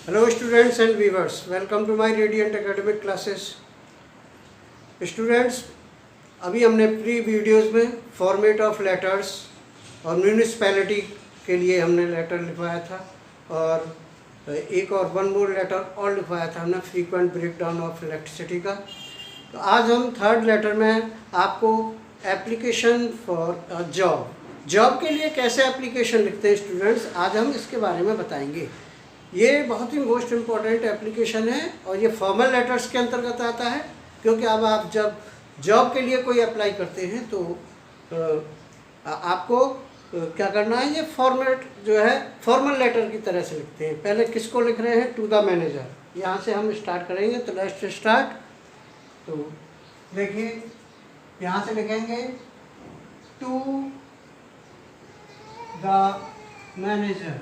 Hello students and viewers, welcome to my Radiant Academic classes. Students, अभी हमने pre videos में format of letters और municipality के लिए हमने लेटर लिखवाया था और एक और वन मोर लेटर और लिखवाया था हमने फ्रीक्वेंट ब्रेकडाउन ऑफ इलेक्ट्रिसिटी का। तो आज हम थर्ड लेटर में आपको एप्लीकेशन फॉर जॉब के लिए कैसे एप्लीकेशन लिखते हैं स्टूडेंट्स, आज हम इसके बारे में बताएंगे। ये बहुत ही मोस्ट इम्पॉर्टेंट एप्लीकेशन है और ये फॉर्मल लेटर्स के अंतर्गत आता है, क्योंकि अब आप जब जॉब के लिए कोई अप्लाई करते हैं तो आपको क्या करना है, ये फॉर्मेट जो है फॉर्मल लेटर की तरह से लिखते हैं। पहले किसको लिख रहे हैं, टू द मैनेजर। यहाँ से हम स्टार्ट करेंगे, तो लेट्स स्टार्ट। तो देखिए यहाँ से लिखेंगे टू द मैनेजर।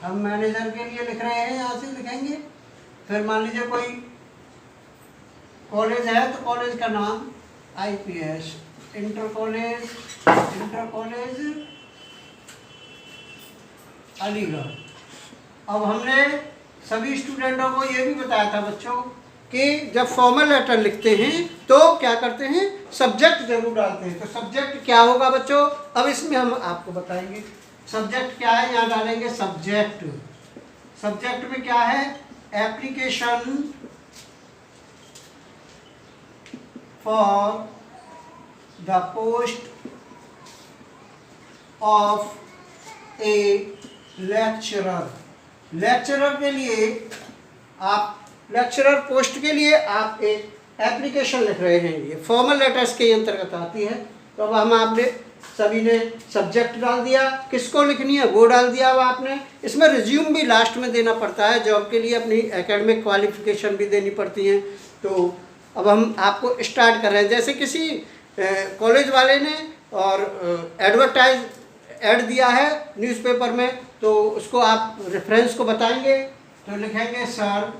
हम मैनेजर के लिए लिख रहे हैं, यहाँ से लिखेंगे। फिर मान लीजिए कोई कॉलेज है तो कॉलेज का नाम IPS, इंटर कॉलेज अलीगढ़। अब हमने सभी स्टूडेंटों को ये भी बताया था बच्चों कि जब फॉर्मल लेटर लिखते हैं तो क्या करते हैं, सब्जेक्ट जरूर डालते हैं। तो सब्जेक्ट क्या होगा बच्चों, अब इसमें हम आपको बताएंगे। सब्जेक्ट क्या है, यहाँ डालेंगे सब्जेक्ट। सब्जेक्ट में क्या है, application for the post of A lecturer. Lecturer के लिए आप, लेक्चरर पोस्ट के लिए आप एक एप्लीकेशन लिख रहे हैं। ये फॉर्मल लेटर्स के अंतर्गत आती है। तो अब हम आपने सभी ने सब्जेक्ट डाल दिया, किसको लिखनी है वो डाल दिया। अब आपने इसमें रिज्यूम भी लास्ट में देना पड़ता है, जॉब के लिए अपनी एकेडमिक क्वालिफिकेशन भी देनी पड़ती हैं। तो अब हम आपको स्टार्ट कर रहे हैं। जैसे किसी कॉलेज वाले ने और ऐड दिया है न्यूज़पेपर में, तो उसको आप रेफरेंस को बताएंगे। तो लिखेंगे sir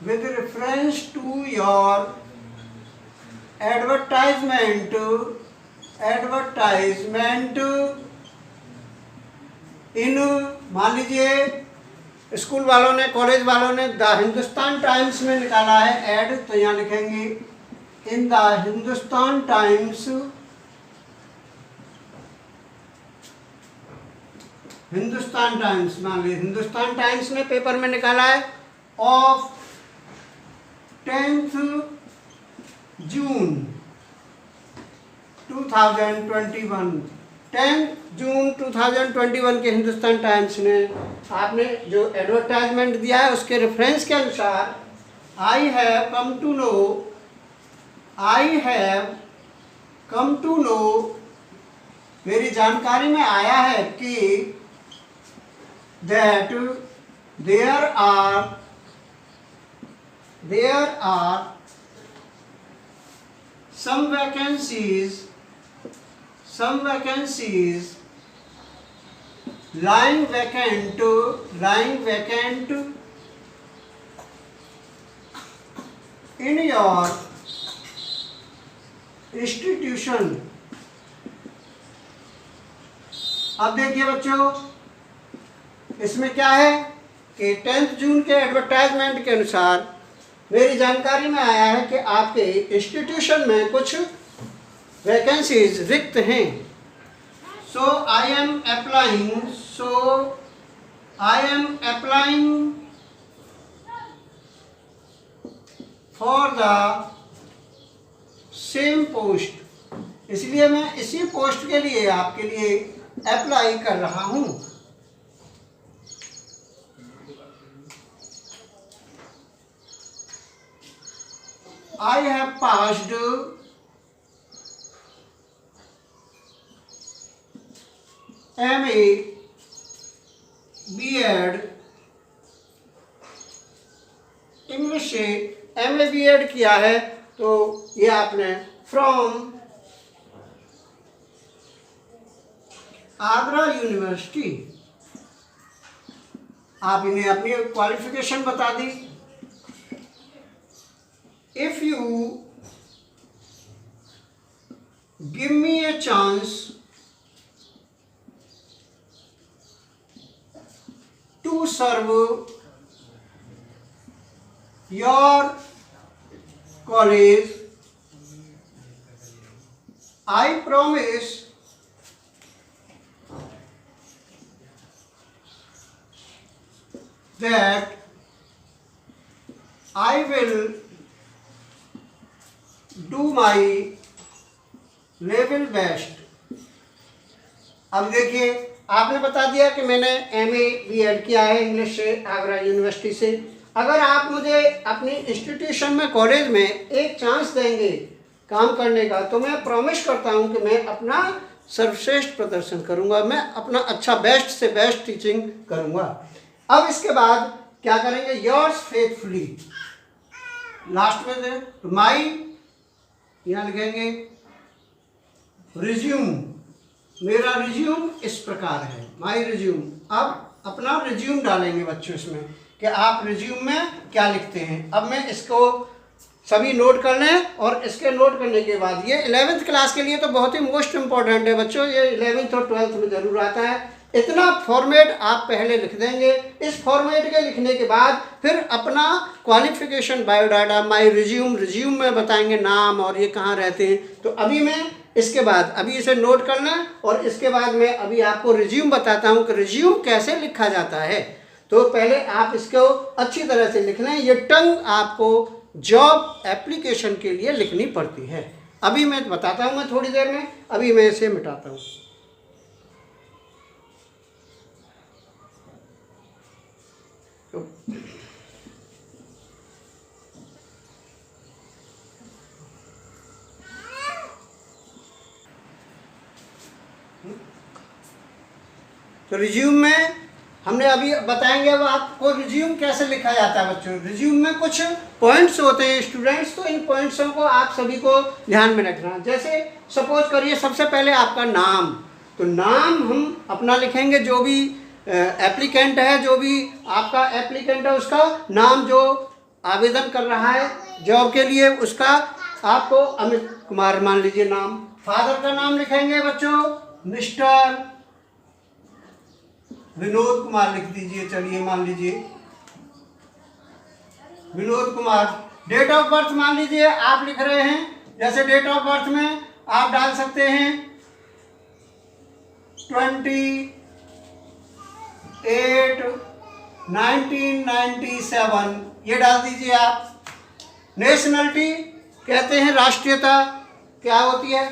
with reference to your advertisement in, मान लीजिए स्कूल वालों ने, कॉलेज वालों ने द हिंदुस्तान टाइम्स में निकाला है ऐड, तो यहाँ लिखेंगे in the Hindustan times, Hindustan times. मान लीजिए हिंदुस्तान टाइम्स ने पेपर में निकाला है ऑफ 10th जून 2021। 10 जून 2021 के हिंदुस्तान टाइम्स ने आपने जो एडवर्टाइजमेंट दिया है उसके रेफरेंस के अनुसार I have come to know, मेरी जानकारी में आया है कि that there are some vacancies lying vacant in your institution। अब देखिए बच्चों, इसमें क्या है कि 10 जून के एडवर्टाइजमेंट के अनुसार मेरी जानकारी में आया है कि आपके इंस्टीट्यूशन में कुछ वैकेंसीज रिक्त हैं। So I am applying for the same post. इसलिए मैं इसी पोस्ट के लिए आपके लिए अप्लाई कर रहा हूं। I have passed MA B.Ed English से MA B.Ed किया है। तो ये आपने फ्रॉम आगरा यूनिवर्सिटी, आप इन्हें अपनी क्वालिफिकेशन बता दी। if you give me a chance serve your college. I promise that I will do my level best. अब देखिए, आपने बता दिया कि मैंने MA B.Ed किया है इंग्लिश से, आगरा यूनिवर्सिटी से। अगर आप मुझे अपनी इंस्टीट्यूशन में, कॉलेज में एक चांस देंगे काम करने का, तो मैं प्रॉमिस करता हूं कि मैं अपना सर्वश्रेष्ठ प्रदर्शन करूंगा, मैं अपना अच्छा बेस्ट से बेस्ट टीचिंग करूंगा। अब इसके बाद क्या करेंगे, योर्स फेथफुली, लास्ट में दे तो माई, यहाँ लिखेंगे रिज्यूम, मेरा रिज्यूम इस प्रकार है, माई रिज्यूम। अब अपना रिज्यूम डालेंगे बच्चों इसमें कि आप रिज्यूम में क्या लिखते हैं। अब मैं इसको सभी नोट कर लें, और इसके नोट करने के बाद ये 11th क्लास के लिए तो बहुत ही मोस्ट इम्पॉर्टेंट है बच्चों, ये 11th और 12th में ज़रूर आता है। इतना फॉर्मेट आप पहले लिख देंगे। इस फॉर्मेट के लिखने के बाद फिर अपना क्वालिफिकेशन, बायोडाटा, माई रिज्यूम, रिज्यूम में बताएंगे नाम और ये कहाँ रहते हैं। तो अभी मैं इसके बाद, अभी इसे नोट करना, और इसके बाद मैं अभी आपको रिज्यूम बताता हूँ कि रिज्यूम कैसे लिखा जाता है। तो पहले आप इसको अच्छी तरह से लिख लें। ये टंग आपको जॉब एप्लीकेशन के लिए लिखनी पड़ती है। अभी मैं बताता हूँ, मैं थोड़ी देर में, अभी मैं इसे मिटाता हूँ। तो रिज्यूम में हमने अभी बताएंगे, अब आपको रिज्यूम कैसे लिखा जाता है बच्चों। रिज्यूम में कुछ पॉइंट्स होते हैं स्टूडेंट्स, तो इन पॉइंट्सों को आप सभी को ध्यान में रखना। जैसे सपोज करिए सबसे पहले आपका नाम, तो नाम हम अपना लिखेंगे, जो भी एप्लीकेंट है, जो भी आपका एप्लीकेंट है उसका नाम, जो आवेदन कर रहा है जॉब के लिए, उसका आपको अमित कुमार मान लीजिए नाम। फादर का नाम लिखेंगे बच्चों मिस्टर विनोद कुमार लिख दीजिए, चलिए मान लीजिए Vinod Kumar. Date of birth मान लीजिए आप लिख रहे हैं, जैसे डेट ऑफ बर्थ में आप डाल सकते हैं 28/1997, ये डाल दीजिए आप। नेशनलिटी कहते हैं राष्ट्रीयता, क्या होती है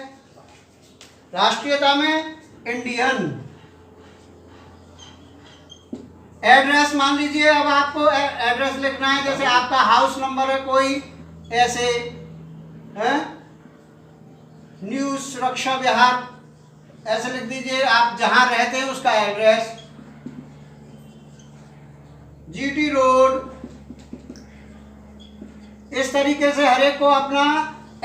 राष्ट्रीयता में, इंडियन। एड्रेस मान लीजिए, अब आपको एड्रेस लिखना है, जैसे आपका हाउस नंबर है कोई ऐसे है, न्यू सुरक्षा विहार ऐसे लिख दीजिए, आप जहां रहते हैं उसका एड्रेस। GT रोड, इस तरीके से हर एक को अपना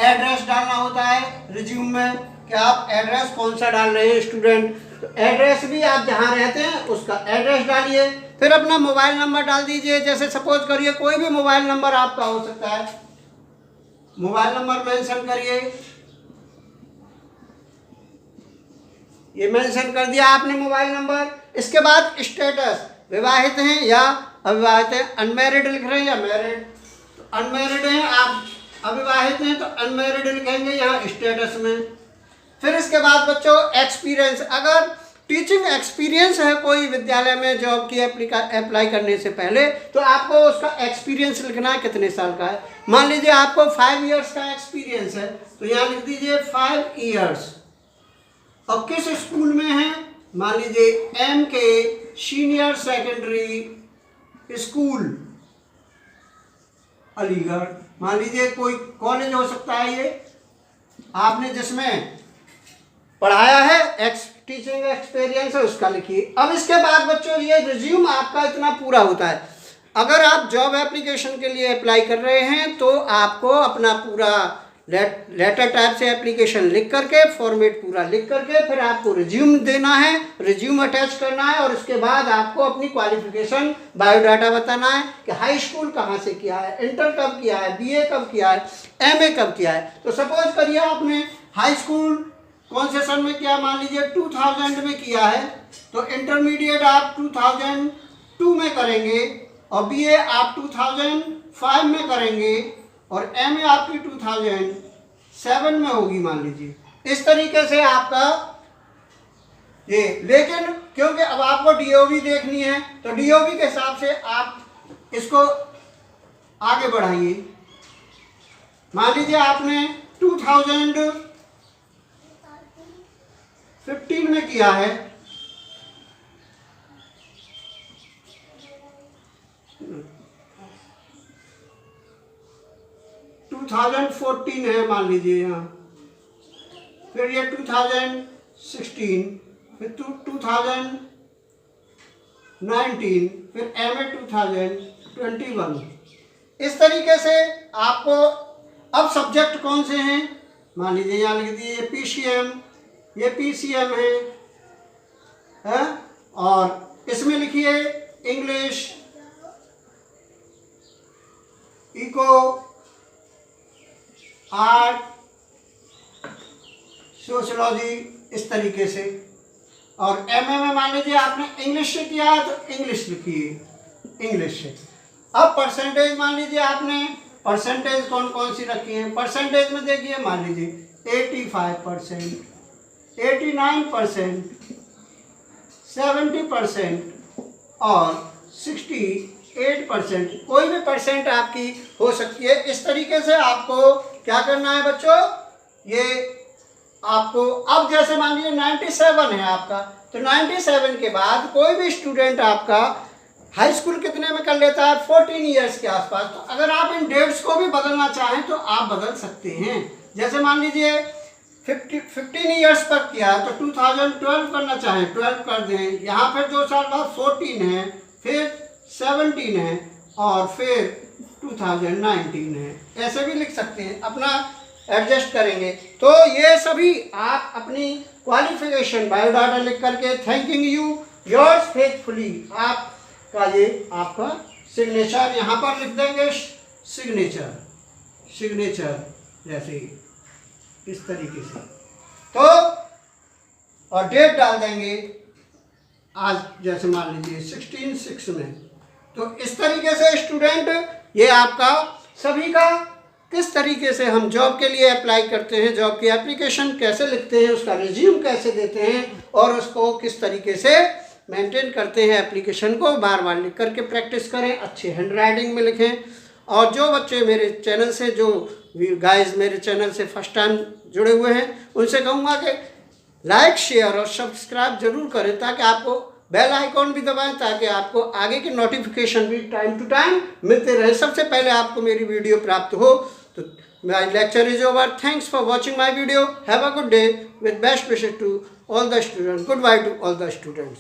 एड्रेस डालना होता है रिज्यूम में, कि आप एड्रेस कौन सा डाल रहे हैं स्टूडेंट। तो एड्रेस भी आप जहां रहते हैं उसका एड्रेस डालिए। फिर अपना मोबाइल नंबर डाल दीजिए, जैसे सपोज करिए कोई भी मोबाइल नंबर आपका हो सकता है, मोबाइल नंबर मेंशन करिए। ये मेंशन कर दिया आपने मोबाइल नंबर। इसके बाद स्टेटस, विवाहित हैं या अविवाहित हैं, अनमैरिड लिख रहे हैं या मैरिड, तो अनमैरिड हैं आप, अविवाहित हैं तो अनमैरिड लिखेंगे यहाँ स्टेटस में। फिर इसके बाद बच्चों एक्सपीरियंस, अगर टीचिंग एक्सपीरियंस है कोई विद्यालय में जॉब की अप्लाई करने से पहले, तो आपको उसका एक्सपीरियंस लिखना है, कितने साल का है। मान लीजिए आपको 5 इयर्स का एक्सपीरियंस है, तो यहाँ लिख दीजिए 5 इयर्स। और किस स्कूल में है, मान लीजिए MK senior secondary school Aligarh, मान लीजिए कोई कॉलेज हो सकता है ये आपने जिसमें पढ़ाया है, टीचिंग एक्सपीरियंस है, उसका लिखिए। अब इसके बाद बच्चों ये रिज्यूम आपका इतना पूरा होता है। अगर आप जॉब एप्लीकेशन के लिए अप्लाई कर रहे हैं तो आपको अपना पूरा लेटर टाइप से एप्लीकेशन लिख करके, फॉर्मेट पूरा लिख करके, फिर आपको रिज्यूम देना है, रिज्यूम अटैच करना है, और उसके बाद आपको अपनी क्वालिफिकेशन, बायोडाटा बताना है कि हाई स्कूल कहाँ से किया है, इंटर कब किया है, BA कब किया है, MA कब किया है। तो सपोज करिए आपने हाई स्कूल कौन से सन में किया, मान लीजिए 2000 में किया है, तो इंटरमीडिएट आप 2002 2002 में करेंगे और BA आप 2005 में करेंगे और MA आपकी 2007 में होगी मान लीजिए। इस तरीके से आपका ये, लेकिन क्योंकि अब आपको DOB देखनी है तो DOB के हिसाब से आप इसको आगे बढ़ाइए। मान लीजिए आपने 2015 में किया है, टू 2014 है मान लीजिए यहाँ, फिर ये 2016, फिर 2019, फिर MA 2021। इस तरीके से आपको अब सब्जेक्ट कौन से हैं मान लीजिए यहाँ लिख दिए, ये PCM, ये PCM है और इसमें लिखिए इंग्लिश, इको, आर्ट, सोशलॉजी, इस तरीके से। और MA में मान लीजिए आपने इंग्लिश से किया है तो इंग्लिश लिखिए, इंग्लिश से। अब परसेंटेज मान लीजिए आपने परसेंटेज कौन कौन सी रखी है, परसेंटेज में देखिए मान लीजिए 85%, 89%, 70% और 68%, कोई भी परसेंट आपकी हो सकती है। इस तरीके से आपको क्या करना है बच्चों, ये आपको अब जैसे मान लीजिए 97 है आपका, तो 97 के बाद कोई भी स्टूडेंट आपका हाई स्कूल कितने में कर लेता है, 14 ईयर्स के आसपास। तो अगर आप इन डेट्स को भी बदलना चाहें तो आप बदल सकते हैं। जैसे मान लीजिए 15 ईयर्स पर किया तो 2012 करना चाहें 12 कर दें, यहाँ फिर 2 साल बाद 14 है, फिर 17 है और फिर 2019 है, ऐसे भी लिख सकते हैं, अपना एडजस्ट करेंगे। तो ये सभी आप अपनी क्वालिफिकेशन बायोडाटा लिख करके थैंकिंग यू योर्स फेथफुली, आपका ये आपका सिग्नेचर यहाँ पर लिख देंगे, सिग्नेचर जैसे इस तरीके से, तो और डेट डाल देंगे आज जैसे मान लीजिए 16/6 में। तो इस तरीके से स्टूडेंट ये आपका सभी का किस तरीके से हम जॉब के लिए अप्लाई करते हैं, जॉब की एप्लीकेशन कैसे लिखते हैं, उसका रिज्यूम कैसे देते हैं और उसको किस तरीके से मेंटेन करते हैं, एप्लीकेशन को बार बार लिख करके प्रैक्टिस करें, अच्छे हैंडराइटिंग में लिखें। और जो बच्चे मेरे चैनल से, जो गाइस मेरे चैनल से फर्स्ट टाइम जुड़े हुए हैं, उनसे कहूँगा कि लाइक, शेयर और सब्सक्राइब जरूर करें, ताकि आपको बेल आइकॉन भी दबाएं, ताकि आपको आगे की नोटिफिकेशन भी टाइम टू टाइम मिलते रहे, सबसे पहले आपको मेरी वीडियो प्राप्त हो। तो my lecture is over, thanks for watching my video, have a good day with best wishes to all the students, goodbye to all the students.